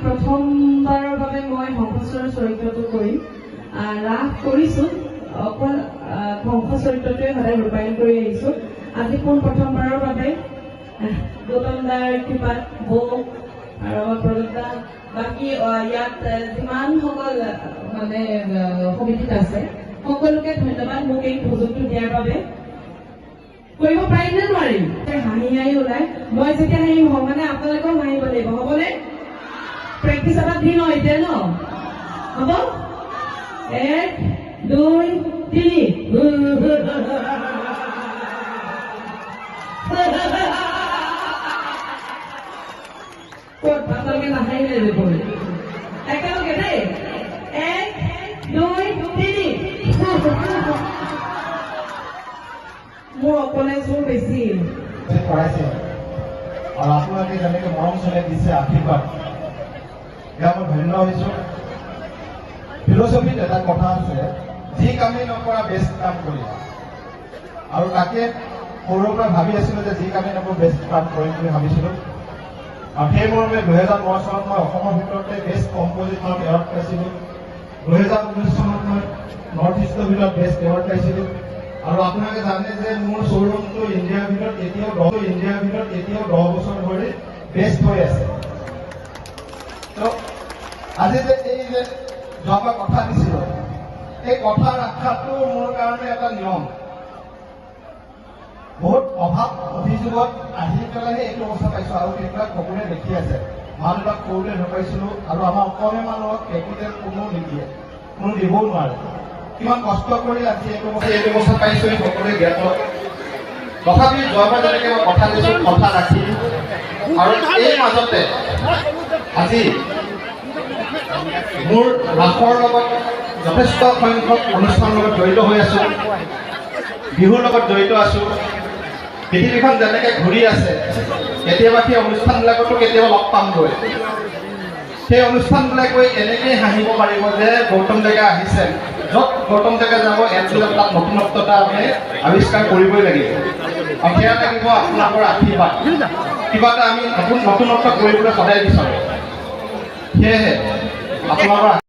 প্ৰথমবাৰৰ বাবে মই সংঘচৰ চৰিত্ৰটো কৰিম ৰাস কৰিছোঁ অকল সংঘ চৰিত্ৰটোৱে সদায় ৰূপায়ণ কৰি আহিছোঁ আজি প্ৰথমবাৰৰ বাবে গৌতম দাৰ কৃপাত বৌ আৰু আমাৰ প্ৰদত্তা বাকী ইয়াত যিমানসকল মানে সমিতিত আছে সকলোকে ধন্যবাদ মোক এই সুযোগটো দিয়াৰ বাবে কৰিব পাৰিম নে নোৱাৰিম হাঁহি হাঁহি ওলাই মই যেতিয়া হাঁহিম মানে আপোনালোকেও হাঁহিব লাগিব হ'বনে প্ৰেক্টিচ এটা দিন ন এতিয়া ন হ'ব 1 2 3 ক'ত আপোনালোকে নাহাঁহিলে দেখোন একেলগে দেই 1 2 3 মোৰ অকলে জোৰ বেছি কৰাইছে আৰু আপোনালোকে যেনেকৈ মৰম চলাই দিছে আশীৰ্বাদ ইয়াৰ মই ধন্য হৈছোঁ ফিলচফিত এটা কথা আছে যি কামেই নকৰা বেষ্ট কাম কৰিবা আৰু তাকে সৰুৰ পৰা ভাবি আছিলোঁ যে যি কামেই নকৰোঁ বেষ্ট কাম কৰিম বুলি ভাবিছিলোঁ আৰু সেই মৰ্মে 2009 চনত মই অসমৰ ভিতৰতে বেষ্ট কম্পজিটৰ এৱাৰ্ড পাইছিলোঁ 2019 চনত মই নৰ্থ ইষ্টৰ ভিতৰত বেষ্ট এৱাৰ্ড পাইছিলোঁ আৰু আপোনালোকে জানে যে মোৰ শ্ব'ৰুমটো ইণ্ডিয়াৰ ভিতৰত এতিয়াও 10 বছৰ ধৰি বেষ্ট হৈ আছে আজি যে এই যে যোৱাবাৰ কথা দিছিলোঁ এই কথা ৰখাটো মোৰ কাৰণে এটা নিয়ম বহুত অভাৱ অভিযোগত আহি পেলাইহে এইটো অৱস্থা পাইছোঁ আৰু সেইবিলাক সকলোৱে দেখি আছে মা দেউতাক সৰুতে নপাইছিলোঁ আৰু আমাৰ অসমীয়া মানুহক কেপিটেল কোনো নিদিয়ে কোনো দিবও নোৱাৰে কিমান কষ্ট কৰি আজি এইটো বছৰ পাইছোঁ সকলোৱে জ্ঞাত তথাপি যোৱাবাৰ যেনেকৈ মই কথা দিছোঁ কথা ৰাখি আৰু এই মাজতে আজি মোৰ ৰাসৰ লগত যথেষ্ট সংখ্যক অনুষ্ঠানৰ লগত জড়িত হৈ আছোঁ বিহুৰ লগত জড়িত আছোঁ পৃথিৱীখন যেনেকৈ ঘূৰি আছে কেতিয়াবা সেই অনুষ্ঠানবিলাকতো কেতিয়াবা লগ পামগৈ সেই অনুষ্ঠানবিলাক গৈ এনেকেই হাঁহিব পাৰিব যে গৌতম ডেকা আহিছে য'ত গৌতম ডেকা যাব এটলিষ্ট তাত নতুনত্বতা আমি আৱিষ্কাৰ কৰিবই লাগিব আৰু সেয়া লাগিব আপোনালোকৰ আশীৰ্বাদ কিবা এটা আমি নতুনত্ব কৰিবলৈ সদায় বিচাৰোঁ সেয়েহে আপোনালোকৰ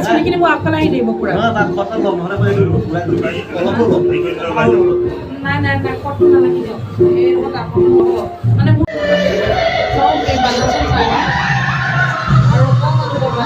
Sumki mau apa lagi nih buku? Nah, kota loh, mana boleh dulu? Nah, kota lagi dong. Mau apa? Mana bu? So, bagaimana sih saya? Arupa mau coba